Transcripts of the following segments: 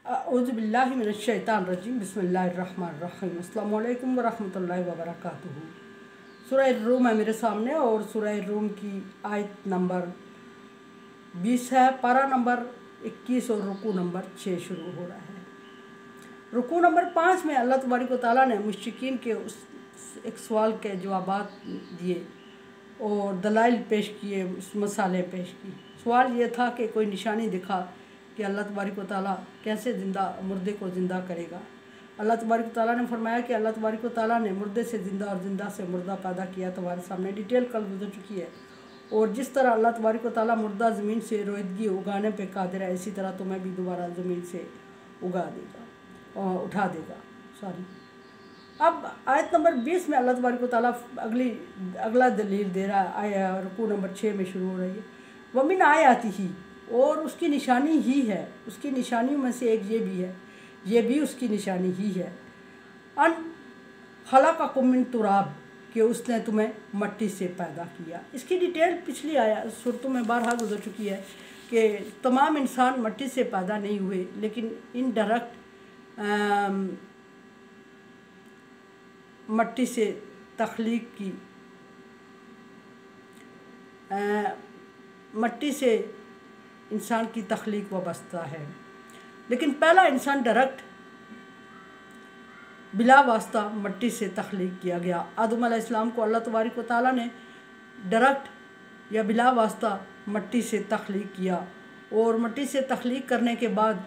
औज़ुबिल्लाहि मिनश्शैतानिर्रजीम बिस्मिल्लाहिर्रहमानिर्रहीम अस्सलामु अलैकुम वरहमतुल्लाहि वबरकातुहू। सूरह रूम है मेरे सामने और सूरह रूम की आयत नंबर 20 है, पारा नंबर 21 और रुकू नंबर 6 शुरू हो रहा है। रुकू नंबर 5 में अल्लाह तबारक व तआला ने मुश्रिकीन के उस एक सवाल के जवाबात दिए और दलाइल पेश किए, मसाले पेश की। सवाल ये था कि कोई निशानी दिखा कि अल्लाह तबारक व तआला कैसे मुर्दे को ज़िंदा करेगा। अल्लाह तबारक व तआला ने फरमाया कि अल्लाह तबारक व तआला ने मुर्दे से ज़िंदा और ज़िंदा से मुर्दा पैदा किया। तुम्हारे सामने डिटेल कल गुजर चुकी है। और जिस तरह अल्लाह तबारक व तआला मुर्दा ज़मीन से रोईदगी उगाने पे कादिर है, इसी तरह तुम्हें भी दोबारा ज़मीन से उगा देगा और उठा देगा। अब आयत नंबर 20 में अल्लाह तबारक व तआला अगला दलील दे रहा है। आया रुकू नंबर 6 में शुरू हो रही है। वमिन आयाती ही, और उसकी निशानी ही है, उसकी निशानियों में से एक ये भी है, ये भी उसकी निशानी ही है। अन खलक़कुम मिन तुराब, कि उसने तुम्हें मट्टी से पैदा किया। इसकी डिटेल पिछली आया सूरतों में बारहा गुजर चुकी है कि तमाम इंसान मट्टी से पैदा नहीं हुए, लेकिन इनडायरेक्ट मट्टी से तख्लीक की, मट्टी से इंसान की तख्लीक वाबस्ता है। लेकिन पहला इंसान डायरेक्ट बिला वास्ता मट्टी से तख्लीक किया गया। आदम अलैहिस्सलाम को अल्लाह तबारक व तआला ने डायरेक्ट या बिला वास्ता मट्टी से तख्लीक किया और मट्टी से तख्लीक करने के बाद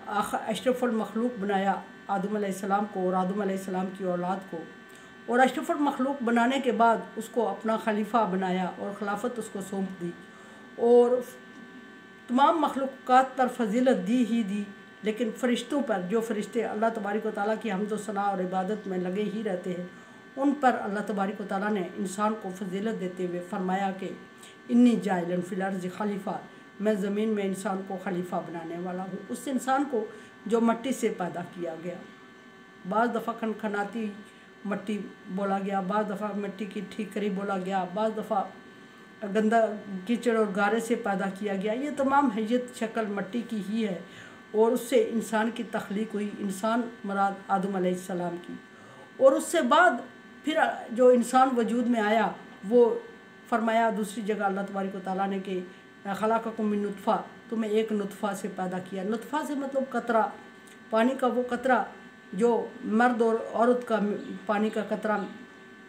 अशरफुल मखलूक बनाया आदम अलैहिस्सलाम को और आदम अलैहिस्सलाम की औलाद को। और अशरफुल मखलूक बनाने के बाद उसको अपना खलीफा बनाया और खिलाफत उसको सौंप दी और तमाम मखलूक़ात पर फजीलत दी ही दी। लेकिन फ़रिश्तों पर, जो फ़रिश्ते अल्लाह तबारक व तआला की हम्द व सना और इबादत में लगे ही रहते हैं, उन पर अल्लाह तबारक व तआला ने इंसान को फजीलत देते हुए फरमाया कि इन्नी जाइलन फिल अर्ज़ि खलीफा, मैं ज़मीन में इंसान को खलीफा बनाने वाला हूँ। उस इंसान को जो मट्टी से पैदा किया गया। बाज़ दफ़ा खनखनाती मट्टी बोला गया, बाज़ दफ़ा मिट्टी की ठीकरी बोला गया, बाज़ दफ़ा गंदा कीचड़ और गारे से पैदा किया गया। ये तमाम हैयत शक्ल मट्टी की ही है और उससे इंसान की तख्लीक हुई, इंसान मराद आदम अलैहिस्सलाम की। और उससे बाद फिर जो इंसान वजूद में आया वो फरमाया दूसरी जगह अल्लाह तबारक व तआला ने कि खलक़कुम मिन नुत्फ़ा, तुम्हें एक नुत्फ़ा से पैदा किया। नुत्फ़ा से मतलब कतरा, पानी का वो कतरा जो मर्द और औरत का पानी का कतरा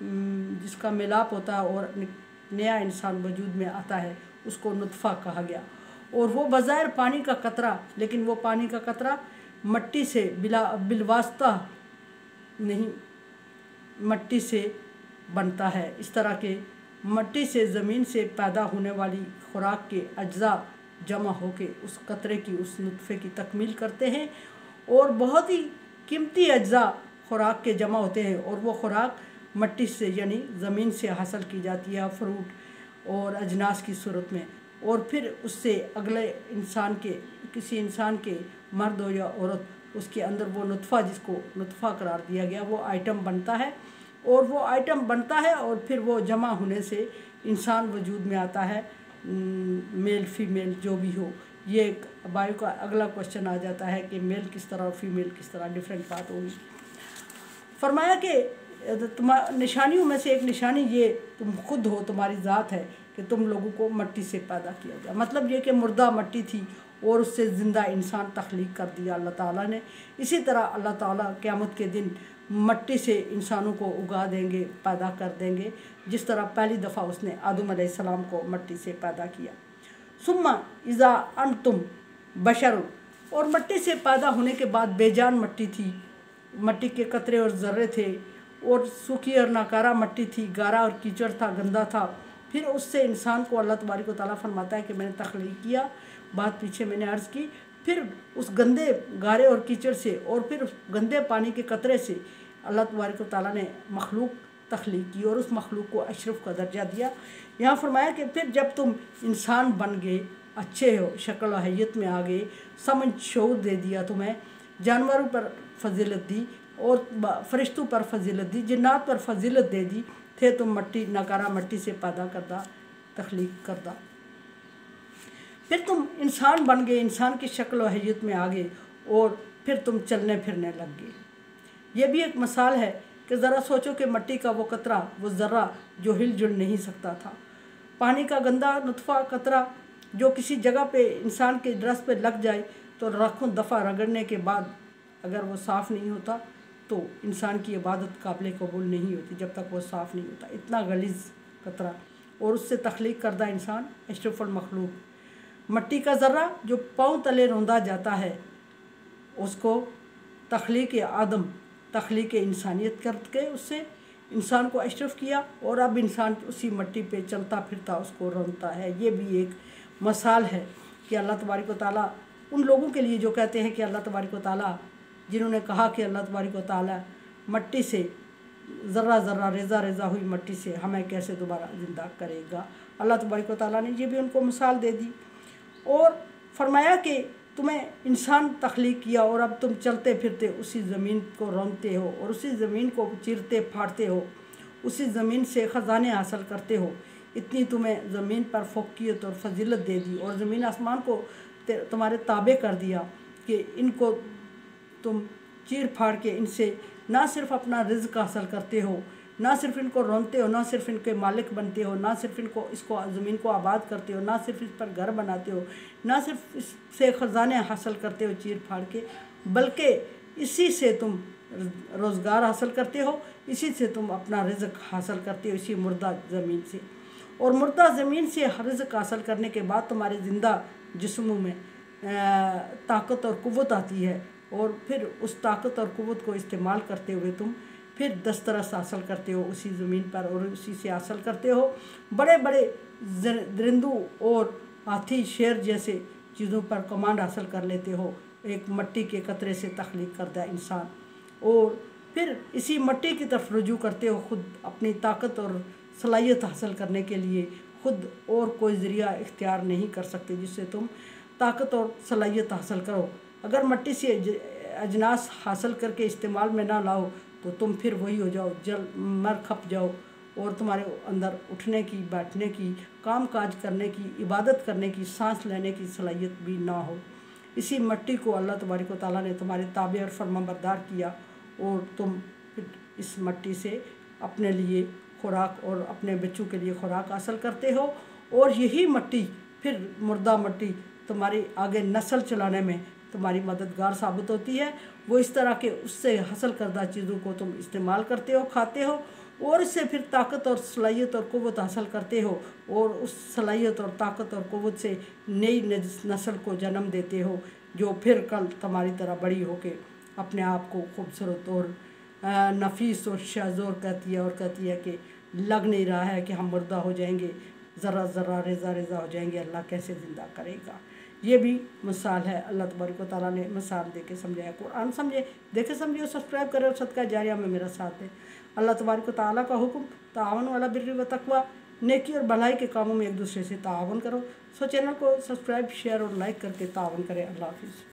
जिसका मिलाप होता है और नया इंसान वजूद में आता है, उसको नुत्फ़ा कहा गया। और वो बज़ाहिर पानी का कतरा, लेकिन वो पानी का कतरा मट्टी से बिलवास्ता नहीं, मट्टी से बनता है। इस तरह के मट्टी से ज़मीन से पैदा होने वाली खुराक के अज्जा जमा होके उस कतरे की, उस नुत्फ़े की तकमील करते हैं और बहुत ही कीमती अज्जा खुराक के जमा होते हैं और वो खुराक मट्टी से यानी ज़मीन से हासिल की जाती है, फ्रूट और अजनास की सूरत में। और फिर उससे अगले इंसान के, किसी इंसान के मर्द हो या औरत, उसके अंदर वो नुत्फ़ा, जिसको नुत्फ़ा करार दिया गया, वो आइटम बनता है और वो आइटम बनता है और फिर वो जमा होने से इंसान वजूद में आता है, मेल फीमेल जो भी हो। ये एक बायो का अगला क्वेश्चन आ जाता है कि मेल किस तरह और फीमेल किस तरह, डिफरेंट बात होगी। फरमाया कि निशानियों में से एक निशानी ये तुम खुद हो, तुम्हारी ज़ात है कि तुम लोगों को मट्टी से पैदा किया गया। मतलब ये कि मुर्दा मट्टी थी और उससे ज़िंदा इंसान तख्लीक कर दिया अल्लाह ताला ने। इसी तरह अल्लाह ताला क़यामत के दिन मट्टी से इंसानों को उगा देंगे, पैदा कर देंगे, जिस तरह पहली दफ़ा उसने आदम अलैहिस्सलाम को मट्टी से पैदा किया। सुम्मा इज़ा अंतुम बशर, और मट्टी से पैदा होने के बाद बेजान मट्टी थी, मट्टी के कतरे और ज़र्रे थे और सूखी और नाकारा मट्टी थी, गारा और कीचड़ था, गंदा था। फिर उससे इंसान को अल्लाह तबारक व तआला फरमाता है कि मैंने तख्लीक किया, बात पीछे मैंने अर्ज़ की। फिर उस गंदे गारे और कीचड़ से और फिर उस गंदे पानी के कतरे से अल्लाह तबारक व तआला ने मखलूक तख्लीक की और उस मखलूक को अशरफ का दर्जा दिया। यहाँ फरमाया कि फिर जब तुम इंसान बन गए, अच्छे हो, शक्ल व हैयत में आ गए, समझ शऊर दे दिया तुम्हें, जानवरों पर फजीलत दी और फ़रिश्तों पर फजीलत दी, जिन्नात पर फजीलत दे दी, थे तुम मट्टी, नकारा मट्टी से पैदा करदा, तख्लीक करदा। फिर तुम इंसान बन गए, इंसान की शक्ल व हैयत में आ गए और फिर तुम चलने फिरने लग गए। ये भी एक मिसाल है कि ज़रा सोचो कि मिट्टी का वो कतरा, वो ज़र्रा जो हिलजुल नहीं सकता था, पानी का गंदा नुतफ़ा कतरा जो किसी जगह पे इंसान के ड्रेस पे लग जाए तो लाखों दफ़ा रगड़ने के बाद अगर वो साफ़ नहीं होता तो इंसान की इबादत काबिल कबूल नहीं होती जब तक वो साफ़ नहीं होता। इतना गलीज़ कतरा, और उससे तख्लीक करदा इंसान अशरफुल मखलूक। मिट्टी का ज़र्रा जो पाँव तले रौंदा जाता है उसको तख्लीक आदम, तख्लीक इंसानियत करके उससे इंसान को अशरफ किया, और अब इंसान उसी मिट्टी पे चलता फिरता उसको रौंदता है। ये भी एक मिसाल है कि अल्लाह तबारक व तआला उन लोगों के लिए जो कहते हैं कि अल्लाह तबारक व तआला, जिन्होंने कहा कि अल्लाह तबारक व तआला मिट्टी से ज़र्रा ज़र्रा रेज़ा रेज़ा हुई मिट्टी से हमें कैसे दोबारा ज़िंदा करेगा। अल्लाह तबारक व तआला ने ये भी उनको मिसाल दे दी और फरमाया कि तुम्हें इंसान तख्लीक किया और अब तुम चलते फिरते उसी ज़मीन को रौंदते हो और उसी ज़मीन को चीरते फाड़ते हो, उसी ज़मीन से ख़जाने हासिल करते हो। इतनी तुम्हें ज़मीन पर फ़ौक़ियत और फजीलत दे दी और ज़मीन आसमान को तुम्हारे ताबे कर दिया कि इनको तुम चीर फाड़ के इनसे ना सिर्फ अपना रिज़्क़ हासिल करते हो, ना सिर्फ इनको रौंदते हो, ना सिर्फ इनके मालिक बनते हो, ना सिर्फ इसको ज़मीन को आबाद करते हो, ना सिर्फ इस पर घर बनाते हो, ना सिर्फ इससे ख़जाने हासिल करते हो चीर फाड़ के, बल्कि इसी से तुम रोज़गार हासिल करते हो, इसी से तुम अपना रिज़्क़ हासिल करते हो, इसी मुर्दा ज़मीन से। और मुर्दा ज़मीन से रिज़्क़ हासिल करने के बाद तुम्हारे ज़िंदा जिस्मों में ताकत और क़ुव्वत आती है, और फिर उस ताकत और क़ुव्वत को इस्तेमाल करते हुए तुम फिर दस्तरस हासिल करते हो उसी ज़मीन पर, और उसी से हासिल करते हो बड़े बड़े दरिंदों और हाथी शेर जैसे चीज़ों पर कमांड हासिल कर लेते हो एक मिट्टी के कतरे से तख्लीक करदा इंसान। और फिर इसी मिट्टी की तरफ रुजू करते हो खुद अपनी ताकत और सलाहियत हासिल करने के लिए। खुद और कोई ज़रिया इख्तियार नहीं कर सकते जिससे तुम ताकत और सलाहियत हासिल करो। अगर मिट्टी से अजनास हासिल करके इस्तेमाल में ना लाओ तो तुम फिर वही हो जाओ, जल मर खप जाओ, और तुम्हारे अंदर उठने की, बैठने की, काम काज करने की, इबादत करने की, सांस लेने की सलाहियत भी ना हो। इसी मिट्टी को अल्लाह तबारक व तआला ने तुम्हारे ताबे और फरमाबरदार किया, और तुम इस मिट्टी से अपने लिए खुराक और अपने बच्चों के लिए खुराक हासिल करते हो, और यही मिट्टी फिर मुर्दा मिट्टी तुम्हारी आगे नस्ल चलाने में तुम्हारी मददगार साबित होती है। वो इस तरह के उससे हासिल करदा चीज़ों को तुम इस्तेमाल करते हो, खाते हो, और इससे फिर ताकत और सलाहियत और क़ुव्वत हासिल करते हो, और उस सलाहियत और ताकत और क़ुव्वत से नई नस्ल को जन्म देते हो जो फिर कल तुम्हारी तरह बड़ी होके अपने आप को खूबसूरत और नफीस और शाज़ोर कहती है, और कहती है कि लग नहीं रहा है कि हम मुर्दा हो जाएंगे, ज़रा ज़रा रेज़ा रेज़ा हो जाएंगे, अल्लाह कैसे ज़िंदा करेगा। ये भी मिसाल है, अल्लाह तबारक व तआला ने मिसाल दे के समझाया। कुरान समझे, देखे समझे, और सब्सक्राइब करें और सदका जारिया में मेरा साथ दें। अल्लाह तबारक व तआला का हुक्म तावन वाला बिर्र व तक़वा, नेकी और भलाई के कामों में एक दूसरे से तावन करो। सो चैनल को सब्सक्राइब, शेयर और लाइक करके तावन करें। अल्लाह हाफ़िज़।